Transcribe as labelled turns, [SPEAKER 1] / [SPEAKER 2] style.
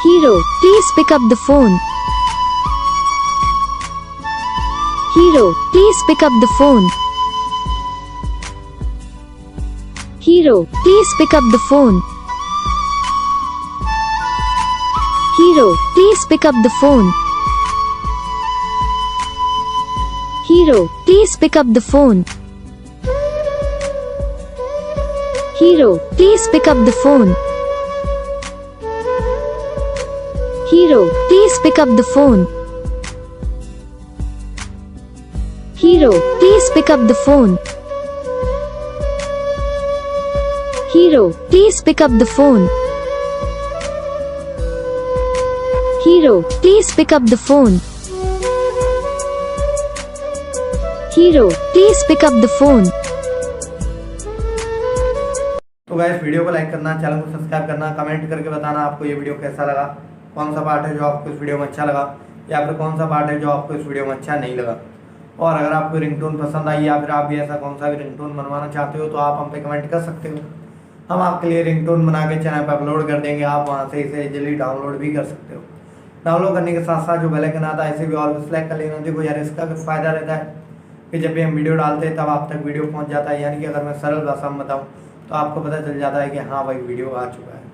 [SPEAKER 1] Hero, please pick up the phone. Hero, please pick up the phone. Hero, please pick up the phone. Hero, please pick up the phone. Hero, please pick up the phone. Hero, please pick up the phone. Hero, please pick up the phone. Hero, please pick up the phone. Hero, please pick up the phone. Hero, please pick up the phone. Hero, please pick up the phone.
[SPEAKER 2] तो guys video को like करना, channel को subscribe करना, comment करके बताना आपको ये video कैसा लगा, कौन सा पार्ट है जो आपको इस वीडियो में अच्छा लगा या फिर कौन सा पार्ट है जो आपको इस वीडियो में अच्छा नहीं लगा। और अगर आपको रिंगटोन पसंद आई या फिर आप भी ऐसा कौन सा भी रिंगटोन बनवाना चाहते हो तो आप हम पे कमेंट कर सकते हो। हम आपके लिए रिंगटोन बना के चैनल पर अपलोड कर देंगे, आप वहाँ से इसे इजीली डाउनलोड भी कर सकते हो। डाउनलोड करने के साथ साथ जो बेल आइकन आता है इसे भी ऑल सेलेक्ट कर लेना। देखो यार, इसका फ़ायदा रहता है कि जब भी हम वीडियो डालते हैं तब आप तक वीडियो पहुँच जाता है, यानी कि अगर मैं सरल भाषा में बताऊँ तो आपको पता चल जाता है कि हाँ भाई वीडियो आ चुका है।